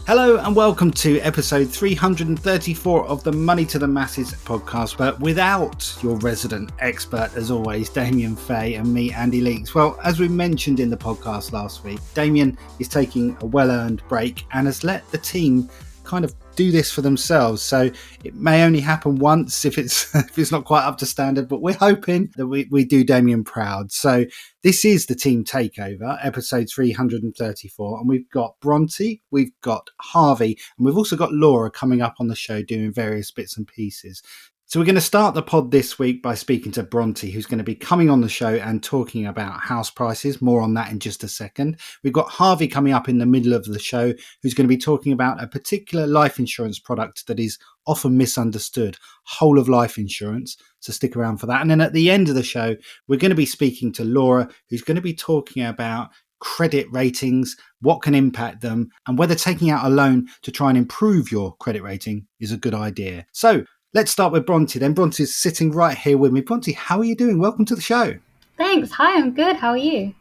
Hello and welcome to episode 334 of the Money to the Masses podcast, but without your resident expert, as always, Damien Fay and me, Andy Leeks. Well, as we mentioned in the podcast last week, Damien is taking a well-earned break and has let the team kind of do this for themselves, so it may only happen once if it's not quite up to standard, but we're hoping that we do Damien proud. So this is the team takeover, episode 334, and we've got Bronte, we've got Harvey, and we've also got Laura coming up on the show doing various bits and pieces. So we're going to start the pod this week by speaking to Bronte, who's going to be coming on the show and talking about house prices. More on that in just a second. We've got Harvey coming up in the middle of the show, who's going to be talking about a particular life insurance product that is often misunderstood, whole of life insurance. So stick around for that. And then at the end of the show, we're going to be speaking to Laura, who's going to be talking about credit ratings, what can impact them, and whether taking out a loan to try and improve your credit rating is a good idea. So let's start with Bronte then. Bronte's sitting right here with me. Bronte, how are you doing? Welcome to the show. Thanks. Hi, I'm good. How are you?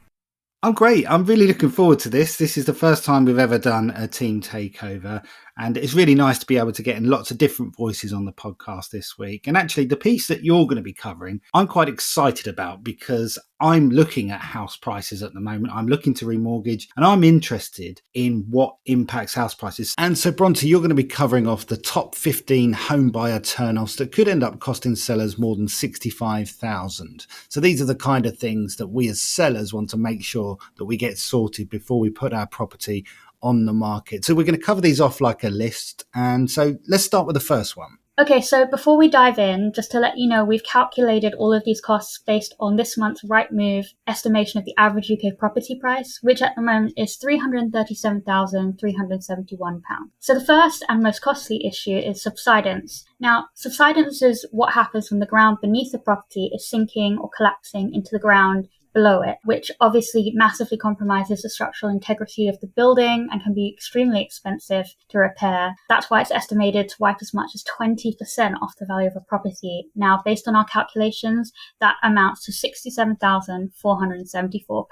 I'm great. I'm really looking forward to this. This is the first time we've ever done a team takeover, and it's really nice to be able to get in lots of different voices on the podcast this week. And actually, the piece that you're going to be covering, I'm quite excited about because I'm looking at house prices at the moment. I'm looking to remortgage and I'm interested in what impacts house prices. And so, Bronte, you're going to be covering off the top 15 home buyer turnoffs that could end up costing sellers more than $65,000. So these are the kind of things that we as sellers want to make sure that we get sorted before we put our property on the market. So we're going to cover these off like a list. And so let's start with the first one. Okay, so before we dive in, just to let you know, we've calculated all of these costs based on this month's Rightmove estimation of the average UK property price, which at the moment is £337,371. So the first and most costly issue is subsidence. Now, subsidence is what happens when the ground beneath the property is sinking or collapsing into the ground below it, which obviously massively compromises the structural integrity of the building and can be extremely expensive to repair. That's why it's estimated to wipe as much as 20% off the value of a property. Now, based on our calculations, that amounts to £67,474.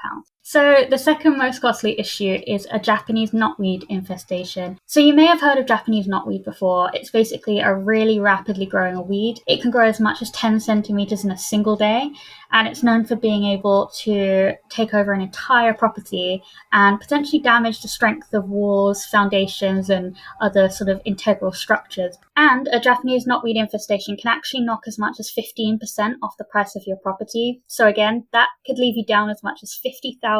So the second most costly issue is a Japanese knotweed infestation. So you may have heard of Japanese knotweed before. It's basically a really rapidly growing weed. It can grow as much as 10 centimeters in a single day, and it's known for being able to take over an entire property and potentially damage the strength of walls, foundations, and other sort of integral structures. And a Japanese knotweed infestation can actually knock as much as 15% off the price of your property. So again, that could leave you down as much as £50,605.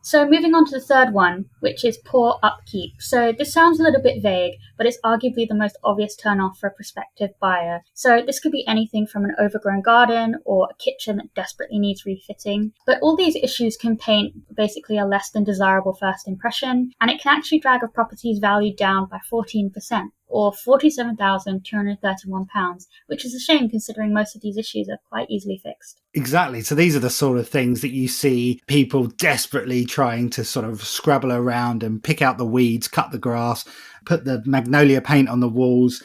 So moving on to the third one, which is poor upkeep. So this sounds a little bit vague, but it's arguably the most obvious turn-off for a prospective buyer. So this could be anything from an overgrown garden or a kitchen that desperately needs refitting. But all these issues can paint basically a less than desirable first impression, and it can actually drag a property's value down by 14%. Or £47,231, which is a shame considering most of these issues are quite easily fixed. Exactly. So these are the sort of things that you see people desperately trying to sort of scrabble around and pick out the weeds, cut the grass, put the magnolia paint on the walls,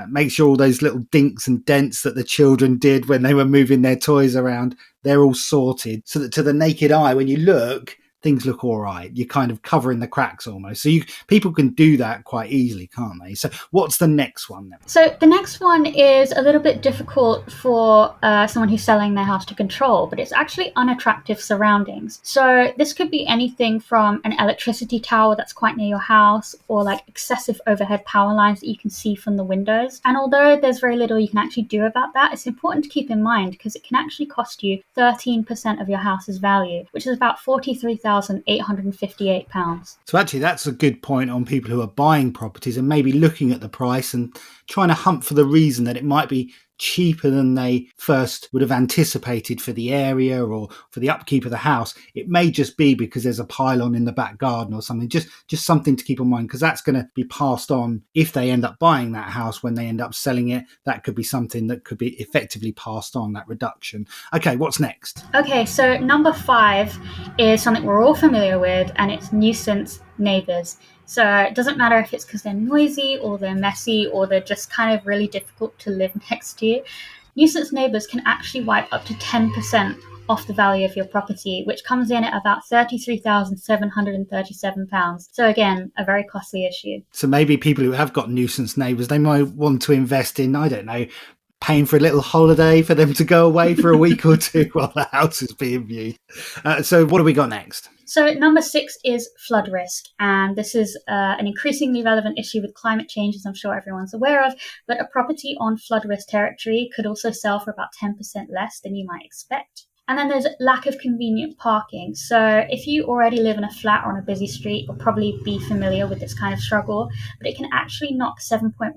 make sure all those little dinks and dents that the children did when they were moving their toys around, they're all sorted so that to the naked eye, when you look, things look all right. You're kind of covering the cracks almost. So people can do that quite easily, can't they? So what's the next one then? So the next one is a little bit difficult for someone who's selling their house to control, but it's actually unattractive surroundings. So this could be anything from an electricity tower that's quite near your house, or like excessive overhead power lines that you can see from the windows. And although there's very little you can actually do about that, it's important to keep in mind because it can actually cost you 13% of your house's value, which is about £43,858. So actually that's a good point on people who are buying properties and maybe looking at the price and trying to hunt for the reason that it might be cheaper than they first would have anticipated for the area or for the upkeep of the house. It may just be because there's a pylon in the back garden or something, just something to keep in mind, because that's going to be passed on if they end up buying that house. When they end up selling it, that could be something that could be effectively passed on, that reduction. Okay, what's next? Okay, so number 5 is something we're all familiar with, and it's nuisance neighbors. So it doesn't matter if it's because they're noisy or they're messy or they're just kind of really difficult to live next to. nuisance neighbours can actually wipe up to 10% off the value of your property, which comes in at about £33,737. So again, a very costly issue. So maybe people who have got nuisance neighbours, they might want to invest in, I don't know, paying for a little holiday for them to go away for a week or two while the house is being viewed. So what do we got next? So number 6 is flood risk, and this is an increasingly relevant issue with climate change, as I'm sure everyone's aware of, but a property on flood risk territory could also sell for about 10% less than you might expect. And then there's lack of convenient parking. So if you already live in a flat or on a busy street, you'll probably be familiar with this kind of struggle, but it can actually knock 7.1%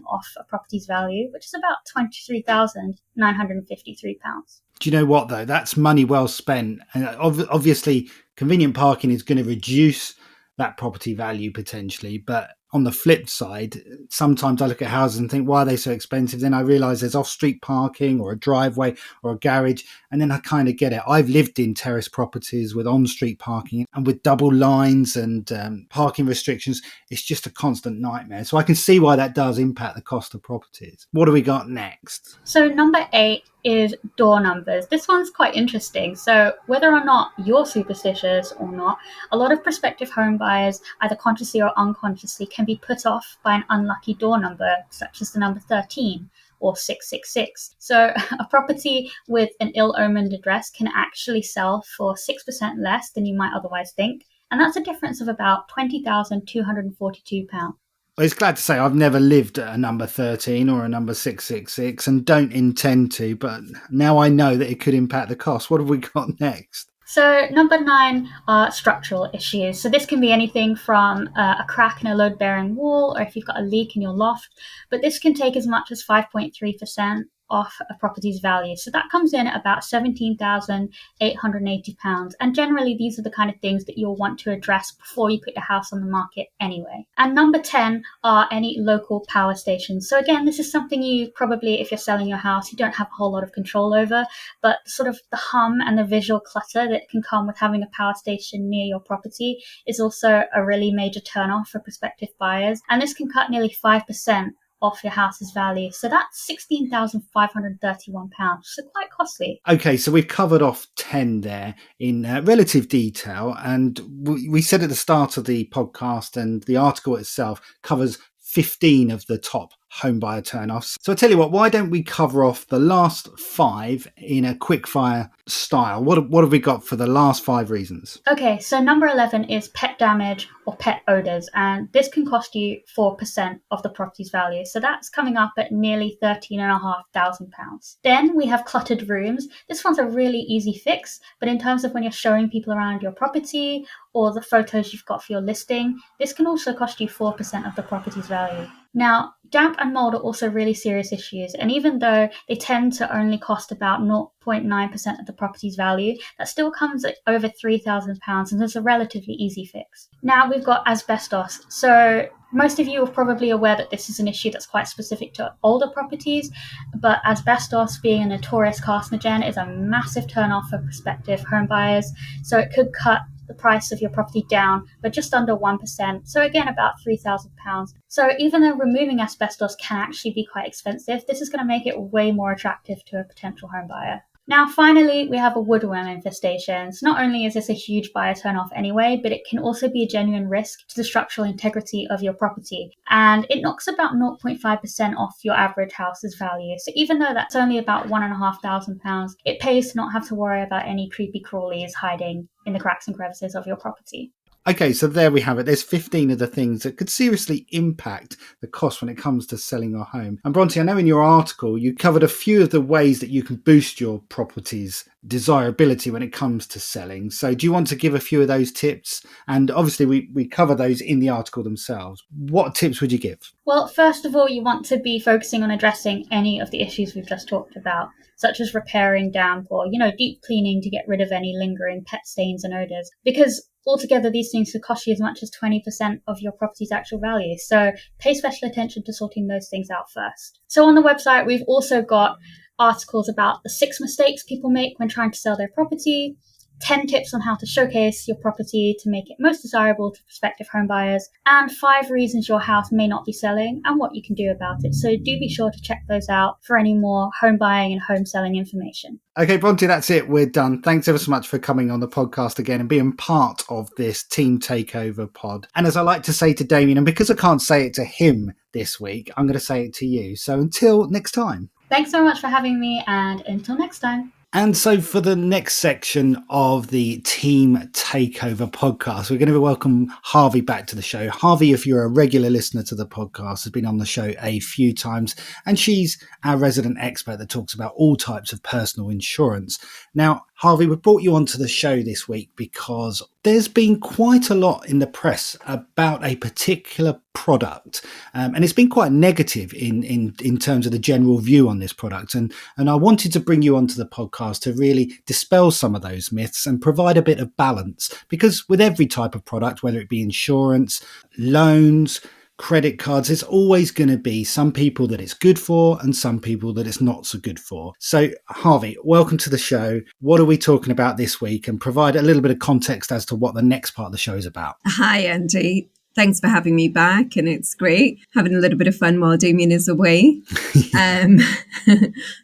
off a property's value, which is about £23,953. Do you know what, though? That's money well spent. And obviously, convenient parking is going to reduce that property value potentially. But on the flip side, sometimes I look at houses and think, why are they so expensive? Then I realise there's off-street parking or a driveway or a garage. And then I kind of get it. I've lived in terrace properties with on-street parking and with double lines and parking restrictions. It's just a constant nightmare. So I can see why that does impact the cost of properties. What do we got next? So number 8 is door numbers. This one's quite interesting. So whether or not you're superstitious or not, a lot of prospective home buyers, either consciously or unconsciously, can be put off by an unlucky door number, such as the number 13 or 666. So a property with an ill-omened address can actually sell for 6% less than you might otherwise think. And that's a difference of about £20,242. I was glad to say I've never lived at a number 13 or a number 666 and don't intend to, but now I know that it could impact the cost. What have we got next? So number 9 are structural issues. So this can be anything from a crack in a load-bearing wall, or if you've got a leak in your loft, but this can take as much as 5.3% off a property's value. So that comes in at about £17,880. And generally, these are the kind of things that you'll want to address before you put your house on the market anyway. And number 10 are any local power stations. So again, this is something you probably, if you're selling your house, you don't have a whole lot of control over, but sort of the hum and the visual clutter that can come with having a power station near your property is also a really major turnoff for prospective buyers. And this can cut nearly 5% off your house's value. So that's £16,531. So quite costly. Okay, so we've covered off 10 there in relative detail. And we said at the start of the podcast, and the article itself covers 15 of the top home buyer turnoffs. So I tell you what, why don't we cover off the last 5 in a quickfire style? What have we got for the last 5 reasons? Okay, so number 11 is pet damage or pet odours, and this can cost you 4% of the property's value. So that's coming up at nearly £13,500. Then we have cluttered rooms. This one's a really easy fix, but in terms of when you're showing people around your property or the photos you've got for your listing, this can also cost you 4% of the property's value. Now, damp and mold are also really serious issues, and even though they tend to only cost about 0.9% of the property's value, that still comes at over £3,000, and it's a relatively easy fix. Now we've got asbestos. So most of you are probably aware that this is an issue that's quite specific to older properties, but asbestos, being a notorious carcinogen, is a massive turn-off for prospective home buyers, so it could cut the price of your property down by just under 1%, so again about £3,000. So even though removing asbestos can actually be quite expensive, this is going to make it way more attractive to a potential home buyer. Now finally, we have a woodworm infestation. So not only is this a huge buyer turn-off anyway, but it can also be a genuine risk to the structural integrity of your property, and it knocks about 0.5% off your average house's value. So even though that's only about £1,500, it pays to not have to worry about any creepy crawlies hiding in the cracks and crevices of your property. Okay, so there we have it. There's 15 of the things that could seriously impact the cost when it comes to selling your home. And Bronte, I know in your article you covered a few of the ways that you can boost your property's desirability when it comes to selling. So do you want to give a few of those tips? And obviously we cover those in the article themselves. What tips would you give? Well, first of all, you want to be focusing on addressing any of the issues we've just talked about, such as repairing damp or, deep cleaning to get rid of any lingering pet stains and odours, because altogether these things could cost you as much as 20% of your property's actual value. So pay special attention to sorting those things out first. So on the website, we've also got articles about the 6 mistakes people make when trying to sell their property, 10 tips on how to showcase your property to make it most desirable to prospective home buyers, and 5 reasons your house may not be selling and what you can do about it. So do be sure to check those out for any more home buying and home selling information. Okay, Bronte, that's it. We're done. Thanks ever so much for coming on the podcast again and being part of this team takeover pod. And as I like to say to Damien, and because I can't say it to him this week, I'm going to say it to you. So until next time. Thanks so much for having me, and until next time. And so for the next section of the Team Takeover podcast, we're going to welcome Harvey back to the show. Harvey, if you're a regular listener to the podcast, has been on the show a few times, and she's our resident expert that talks about all types of personal insurance. Now, Harvey, we brought you onto the show this week because there's been quite a lot in the press about a particular product, and it's been quite negative in terms of the general view on this product. And I wanted to bring you onto the podcast to really dispel some of those myths and provide a bit of balance, because with every type of product, whether it be insurance, loans, credit cards, there's always going to be some people that it's good for and some people that it's not so good for. So, Harvey, welcome to the show. What are we talking about this week? And provide a little bit of context as to what the next part of the show is about. Hi, Andy. Thanks for having me back, and it's great having a little bit of fun while Damien is away.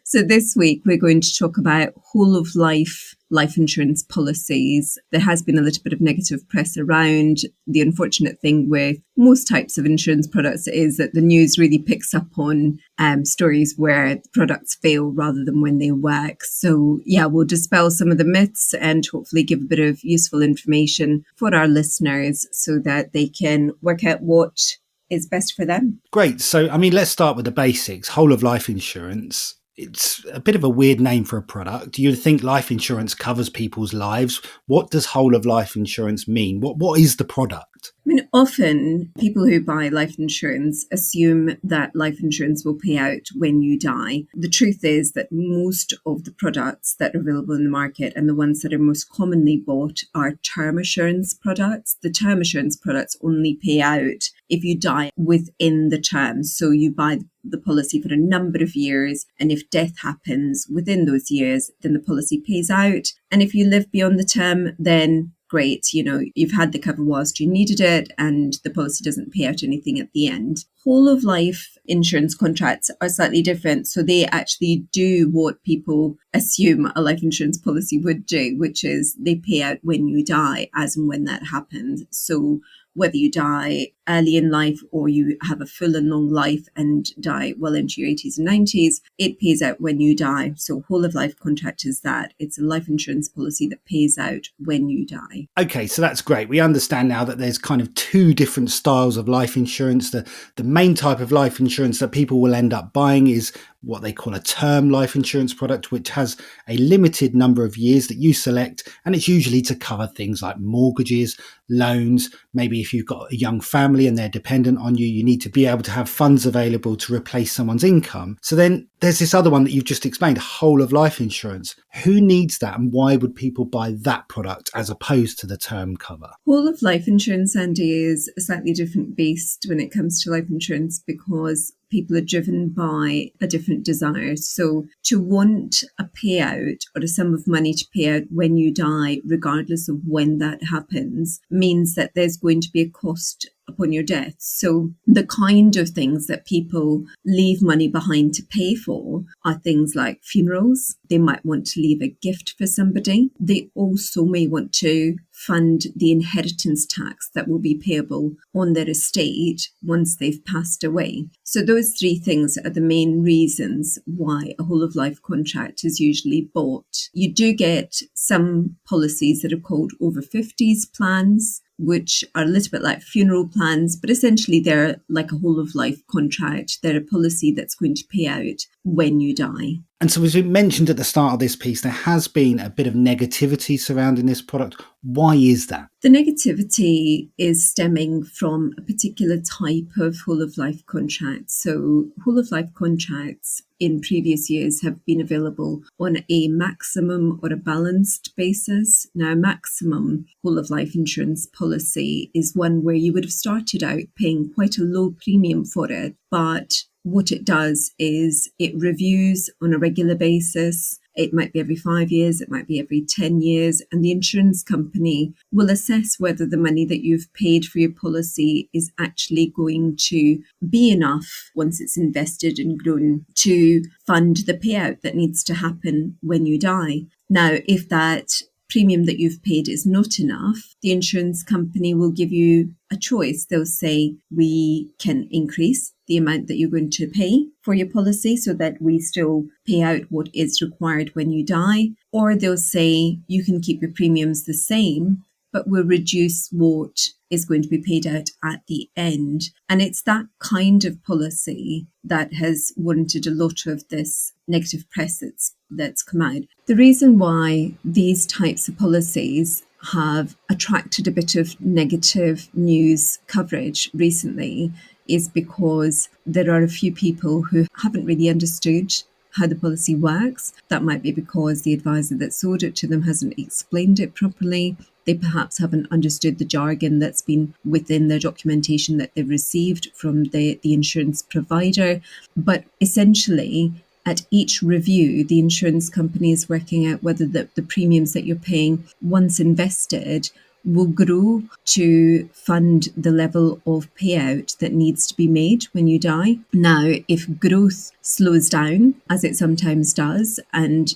So this week we're going to talk about whole of life insurance policies. There has been a little bit of negative press around. The unfortunate thing with most types of insurance products is that the news really picks up on stories where the products fail rather than when they work. So yeah, we'll dispel some of the myths and hopefully give a bit of useful information for our listeners so that they can work out what is best for them. Great. So, I mean, let's start with the basics. Whole of life insurance. It's a bit of a weird name for a product. You'd think life insurance covers people's lives. What does whole of life insurance mean? What is the product? I mean, often people who buy life insurance assume that life insurance will pay out when you die. The truth is that most of the products that are available in the market and the ones that are most commonly bought are term assurance products. The term assurance products only pay out if you die within the term. So you buy the policy for a number of years, and if death happens within those years, then the policy pays out. And if you live beyond the term, then great, you've had the cover whilst you needed it and the policy doesn't pay out anything at the end. Whole of life insurance contracts are slightly different. So they actually do what people assume a life insurance policy would do, which is they pay out when you die, as and when that happens. So whether you die early in life or you have a full and long life and die well into your 80s and 90s, it pays out when you die. So whole of life contract is that. It's a life insurance policy that pays out when you die. Okay, so that's great. We understand now that there's kind of two different styles of life insurance. The main type of life insurance that people will end up buying is what they call a term life insurance product, which has a limited number of years that you select, and it's usually to cover things like mortgages, loans. Maybe if you've got a young family and they're dependent on you, you need to be able to have funds available to replace someone's income. So then there's this other one that you've just explained, whole of life insurance. Who needs that, and why would people buy that product as opposed to the term cover? Whole of life insurance, Andy, is a slightly different beast when it comes to life insurance because people are driven by a different desire. So to want a payout or a sum of money to pay out when you die, regardless of when that happens, means that there's going to be a cost upon your death. So the kind of things that people leave money behind to pay for are things like funerals. They might want to leave a gift for somebody. They also may want to fund the inheritance tax that will be payable on their estate once they've passed away. So those three things are the main reasons why a whole of life contract is usually bought. You do get some policies that are called over 50s plans, which are a little bit like funeral plans, but essentially they're like a whole of life contract. They're a policy that's going to pay out when you die. And so, as we mentioned at the start of this piece, there has been a bit of negativity surrounding this product. Why is that? The negativity is stemming from a particular type of whole of life contract. So whole of life contracts in previous years have been available on a maximum or a balanced basis. Now, a maximum whole of life insurance policy is one where you would have started out paying quite a low premium for it, but what it does is it reviews on a regular basis. It might be every 5 years, it might be every 10 years, and the insurance company will assess whether the money that you've paid for your policy is actually going to be enough once it's invested and grown to fund the payout that needs to happen when you die. Now, if that premium that you've paid is not enough, the insurance company will give you a choice. They'll say, we can increase the amount that you're going to pay for your policy so that we still pay out what is required when you die. Or they'll say, you can keep your premiums the same, but we'll reduce what is going to be paid out at the end. And it's that kind of policy that has warranted a lot of this negative press that's come out. The reason why these types of policies have attracted a bit of negative news coverage recently is because there are a few people who haven't really understood how the policy works. That might be because the advisor that sold it to them hasn't explained it properly. They perhaps haven't understood the jargon that's been within the documentation that they've received from the insurance provider. But essentially, at each review, the insurance company is working out whether the premiums that you're paying once invested will grow to fund the level of payout that needs to be made when you die. Now, if growth slows down, as it sometimes does, and,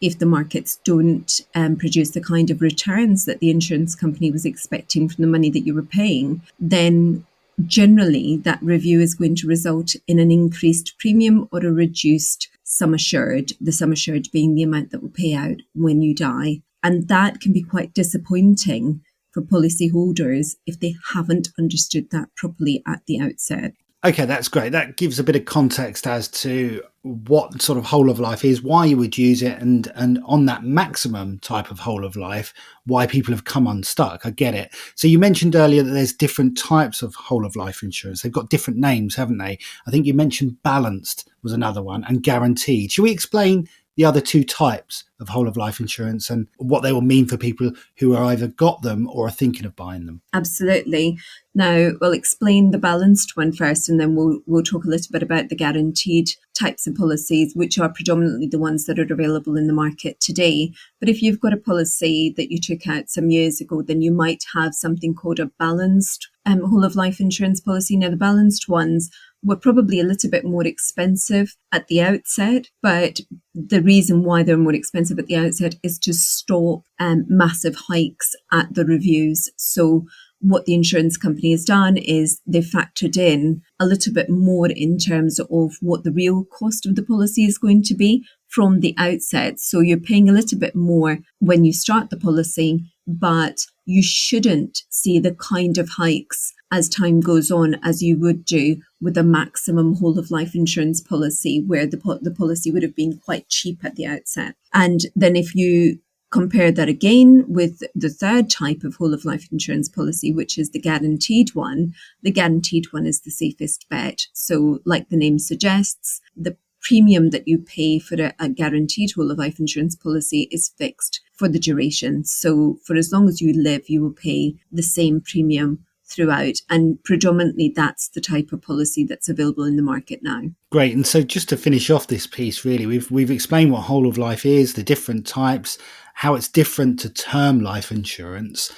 if the markets don't produce the kind of returns that the insurance company was expecting from the money that you were paying, then generally that review is going to result in an increased premium or a reduced sum assured, the sum assured being the amount that will pay out when you die. And that can be quite disappointing for policyholders if they haven't understood that properly at the outset. Okay, that's great. That gives a bit of context as to what sort of whole of life is, why you would use it, and on that maximum type of whole of life, why people have come unstuck. I get it. So you mentioned earlier that there's different types of whole of life insurance. They've got different names, haven't they? I think you mentioned balanced was another one, and guaranteed. Should we explain the other two types of whole of life insurance and what they will mean for people who are either got them or are thinking of buying them? Absolutely. Now, we'll explain the balanced one first, and then we'll talk a little bit about the guaranteed types of policies, which are predominantly the ones that are available in the market today. But if you've got a policy that you took out some years ago, then you might have something called a balanced whole of life insurance policy. Now, the balanced ones were probably a little bit more expensive at the outset, but the reason why they're more expensive at the outset is to stop massive hikes at the reviews. So what the insurance company has done is they've factored in a little bit more in terms of what the real cost of the policy is going to be from the outset. So you're paying a little bit more when you start the policy, but you shouldn't see the kind of hikes as time goes on as you would do with a maximum whole of life insurance policy, where the policy would have been quite cheap at the outset. And then if you compare that again with the third type of whole of life insurance policy, which is the guaranteed one is the safest bet. So like the name suggests, the premium that you pay for a guaranteed whole of life insurance policy is fixed for the duration. So for as long as you live, you will pay the same premium throughout. And predominantly that's the type of policy that's available in the market now. Great. And so just to finish off this piece, really, we've explained what whole of life is, the different types, how it's different to term life insurance.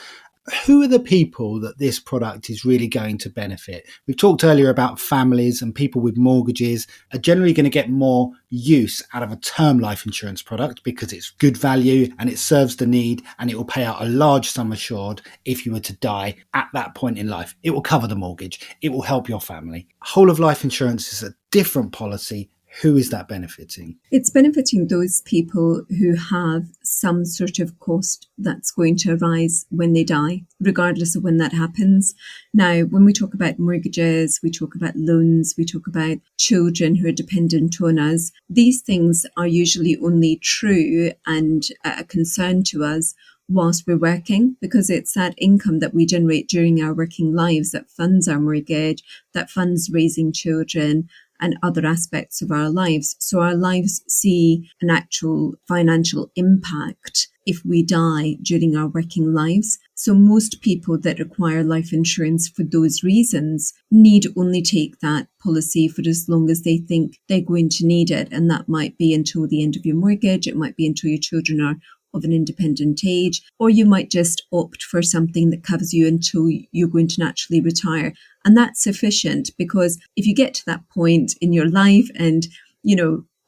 Who are the people that this product is really going to benefit? We've talked earlier about families, and people with mortgages are generally going to get more use out of a term life insurance product because it's good value and it serves the need, and it will pay out a large sum assured if you were to die at that point in life. It will cover the mortgage. It will help your family. Whole of life insurance is a different policy. Who is that benefiting? It's benefiting those people who have some sort of cost that's going to arise when they die, regardless of when that happens. Now, when we talk about mortgages, we talk about loans, we talk about children who are dependent on us, these things are usually only true and a concern to us whilst we're working, because it's that income that we generate during our working lives that funds our mortgage, that funds raising children, and other aspects of our lives. So our lives see an actual financial impact if we die during our working lives. So most people that require life insurance for those reasons need only take that policy for as long as they think they're going to need it. And that might be until the end of your mortgage. It might be until your children are of an independent age, or you might just opt for something that covers you until you're going to naturally retire. And that's sufficient, because if you get to that point in your life and,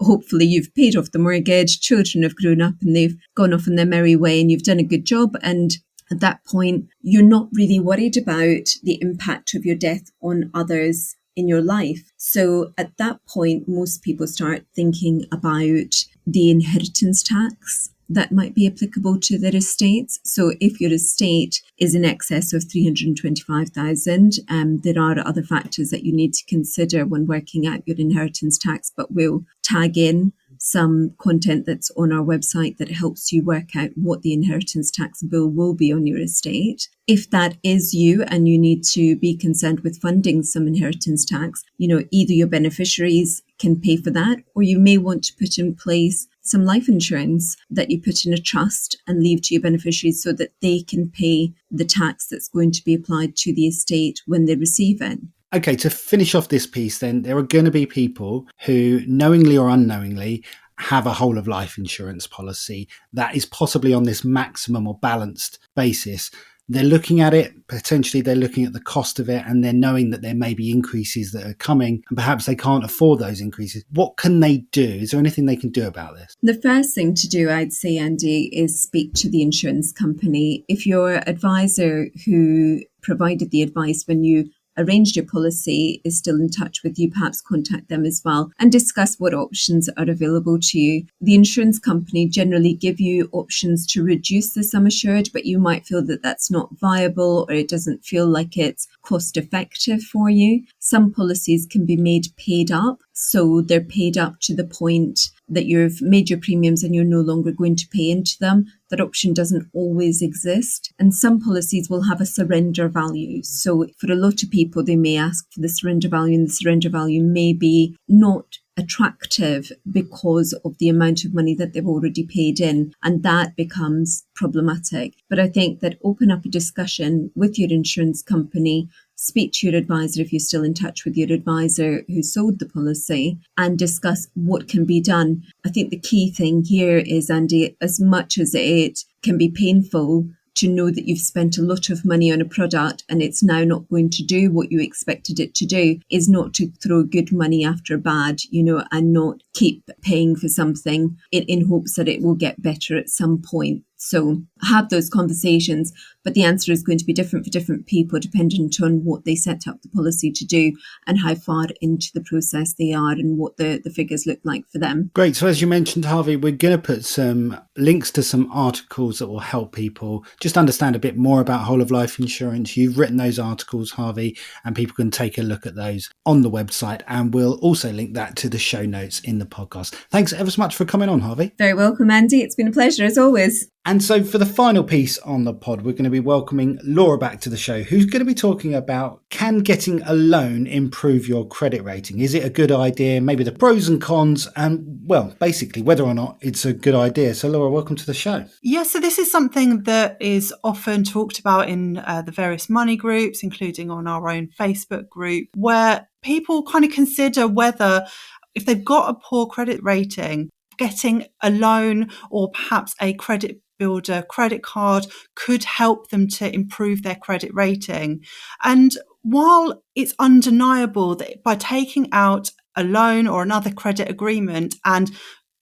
hopefully you've paid off the mortgage, children have grown up and they've gone off on their merry way and you've done a good job, and at that point, you're not really worried about the impact of your death on others in your life. So at that point, most people start thinking about the inheritance tax that might be applicable to their estates. So if your estate is in excess of 325,000, there are other factors that you need to consider when working out your inheritance tax, but we'll tag in some content that's on our website that helps you work out what the inheritance tax bill will be on your estate. If that is you and you need to be concerned with funding some inheritance tax, either your beneficiaries can pay for that, or you may want to put in place some life insurance that you put in a trust and leave to your beneficiaries so that they can pay the tax that's going to be applied to the estate when they receive it. Okay, to finish off this piece then, there are going to be people who knowingly or unknowingly have a whole of life insurance policy that is possibly on this maximum or balanced basis. They're looking at it, potentially they're looking at the cost of it, and they're knowing that there may be increases that are coming and perhaps they can't afford those increases. What can they do? Is there anything they can do about this? The first thing to do, I'd say, Andy, is speak to the insurance company. If your advisor who provided the advice when you arranged your policy is still in touch with you, perhaps contact them as well and discuss what options are available to you. The insurance company generally give you options to reduce the sum assured, but you might feel that that's not viable or it doesn't feel like it's cost effective for you. Some policies can be made paid up, so they're paid up to the point that you've made your premiums and you're no longer going to pay into them. That option doesn't always exist. And some policies will have a surrender value. So for a lot of people, they may ask for the surrender value, and the surrender value may be not attractive because of the amount of money that they've already paid in, and that becomes problematic. But I think that open up a discussion with your insurance company, speak to your advisor if you're still in touch with your advisor who sold the policy, and discuss what can be done. I think the key thing here is, Andy, as much as it can be painful to know that you've spent a lot of money on a product and it's now not going to do what you expected it to do, is not to throw good money after bad, and not keep paying for something in hopes that it will get better at some point. So have those conversations, but the answer is going to be different for different people dependent on what they set up the policy to do and how far into the process they are and what the figures look like for them. Great. So as you mentioned, Harvey, we're going to put some links to some articles that will help people just understand a bit more about whole of life insurance. You've written those articles, Harvey, and people can take a look at those on the website, and we'll also link that to the show notes in the podcast. Thanks ever so much for coming on, Harvey. Very welcome, Andy. It's been a pleasure as always. And so for the final piece on the pod, we're going to be welcoming Laura back to the show, who's going to be talking about, can getting a loan improve your credit rating? Is it a good idea? Maybe the pros and cons, and well, basically whether or not it's a good idea. So Laura, welcome to the show. Yeah, so this is something that is often talked about in the various money groups, including on our own Facebook group, where people kind of consider whether, if they've got a poor credit rating, getting a loan or perhaps a credit builder credit card could help them to improve their credit rating. And while it's undeniable that by taking out a loan or another credit agreement and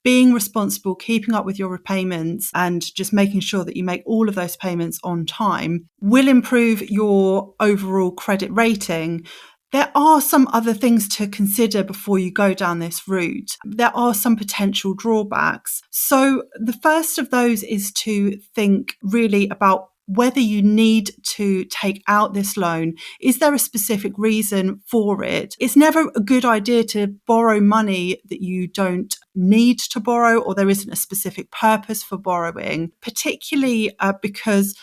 being responsible, keeping up with your repayments and just making sure that you make all of those payments on time will improve your overall credit rating, there are some other things to consider before you go down this route. There are some potential drawbacks. So the first of those is to think really about whether you need to take out this loan. Is there a specific reason for it? It's never a good idea to borrow money that you don't need to borrow or there isn't a specific purpose for borrowing, particularly because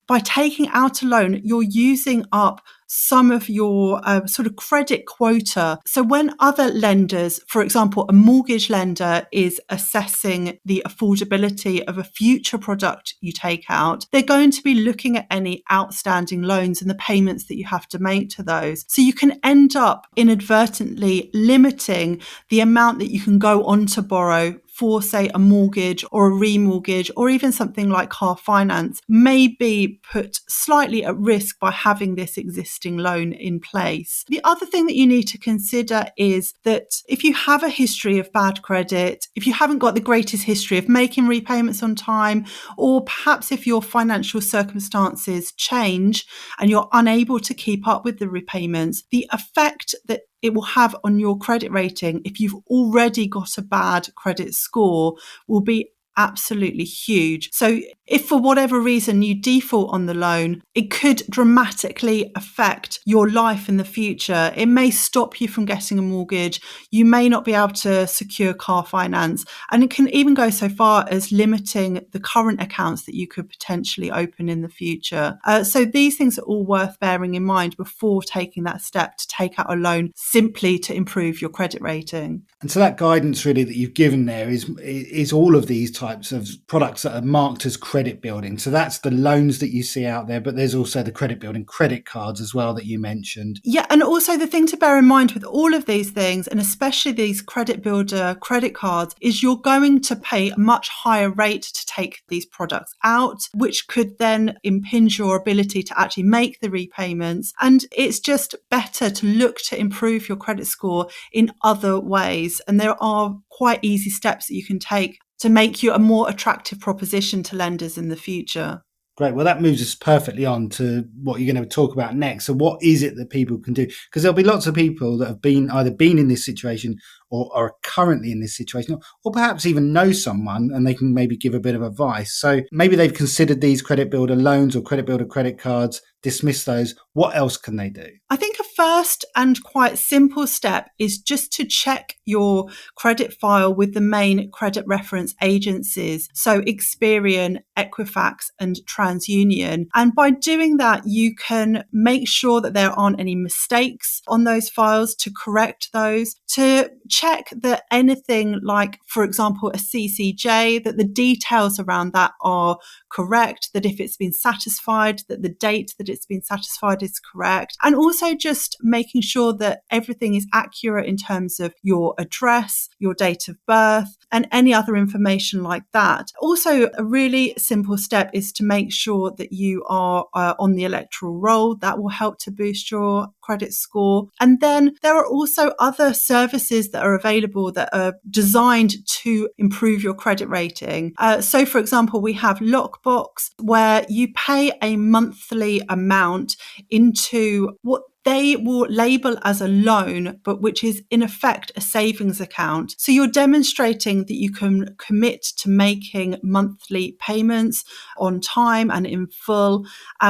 by taking out a loan, you're using up some of your sort of credit quota. So when other lenders, for example, a mortgage lender is assessing the affordability of a future product you take out, they're going to be looking at any outstanding loans and the payments that you have to make to those. So you can end up inadvertently limiting the amount that you can go on to borrow for, say, a mortgage or a remortgage, or even something like car finance, may be put slightly at risk by having this existing loan in place. The other thing that you need to consider is that if you have a history of bad credit, if you haven't got the greatest history of making repayments on time, or perhaps if your financial circumstances change and you're unable to keep up with the repayments, the effect that it will have on your credit rating if you've already got a bad credit score will be absolutely huge. So if for whatever reason you default on the loan, it could dramatically affect your life in the future. It may stop you from getting a mortgage. You may not be able to secure car finance. And it can even go so far as limiting the current accounts that you could potentially open in the future. So these things are all worth bearing in mind before taking that step to take out a loan simply to improve your credit rating. And so that guidance really that you've given there is all of these types of products that are marked as credit building. So that's the loans that you see out there, but there's also the credit building credit cards as well that you mentioned. Yeah, and also the thing to bear in mind with all of these things, and especially these credit builder credit cards, is you're going to pay a much higher rate to take these products out, which could then impinge your ability to actually make the repayments. And it's just better to look to improve your credit score in other ways. And there are quite easy steps that you can take to make you a more attractive proposition to lenders in the future. Great. Well, that moves us perfectly on to what you're going to talk about next. So what is it that people can do? Because there'll be lots of people that have either been in this situation or are currently in this situation, or perhaps even know someone and they can maybe give a bit of advice. So maybe they've considered these credit builder loans or credit builder credit cards, dismiss those. What else can they do? I think a first and quite simple step is just to check your credit file with the main credit reference agencies, so Experian, Equifax and TransUnion. And by doing that, you can make sure that there aren't any mistakes on those files, to correct those, to check that anything like, for example, a CCJ, that the details around that are correct, that if it's been satisfied, that the date that it's been satisfied is correct. And also just making sure that everything is accurate in terms of your address, your date of birth, and any other information like that. Also, a really simple step is to make sure that you are on the electoral roll. That will help to boost your credit score. And then there are also other services that are available that are designed to improve your credit rating. So, for example, we have Lockbox, where you pay a monthly amount into what they will label as a loan, but which is in effect a savings account. So you're demonstrating that you can commit to making monthly payments on time and in full,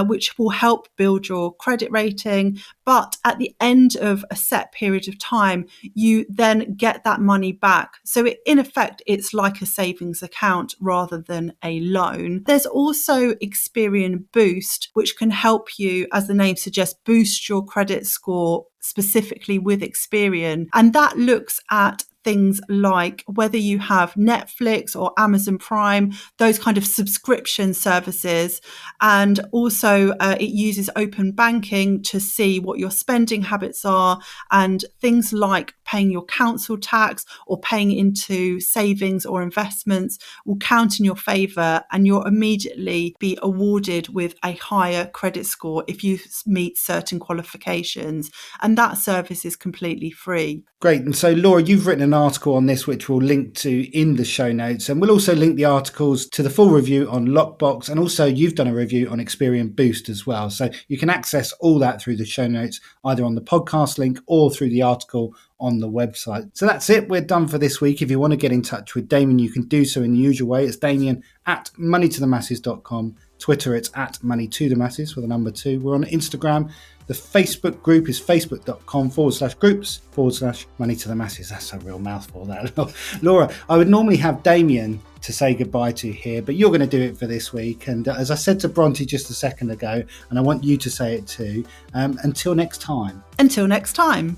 which will help build your credit rating. But at the end of a set period of time, you then get that money back. So in effect, it's like a savings account rather than a loan. There's also Experian Boost, which can help you, as the name suggests, boost your credit score specifically with Experian. And that looks at things like whether you have Netflix or Amazon Prime, those kind of subscription services. And also it uses open banking to see what your spending habits are, and things like paying your council tax or paying into savings or investments will count in your favour, and you'll immediately be awarded with a higher credit score if you meet certain qualifications. And that service is completely free. Great. And so, Laura, you've written an article on this, which we'll link to in the show notes. And we'll also link the articles to the full review on Lockbox. And also, you've done a review on Experian Boost as well. So you can access all that through the show notes, either on the podcast link or through the article on the website. So that's it. We're done for this week. If you want to get in touch with Damien, you can do so in the usual way. It's Damien at moneytothemasses.com. Twitter, it's at moneytothemasses with a number 2. We're on Instagram, The Facebook group is facebook.com/groups/money to the masses. That's a real mouthful, that. Laura, I would normally have Damien to say goodbye to here, but you're going to do it for this week. And as I said to Bronte just a second ago, and I want you to say it too, until next time. Until next time.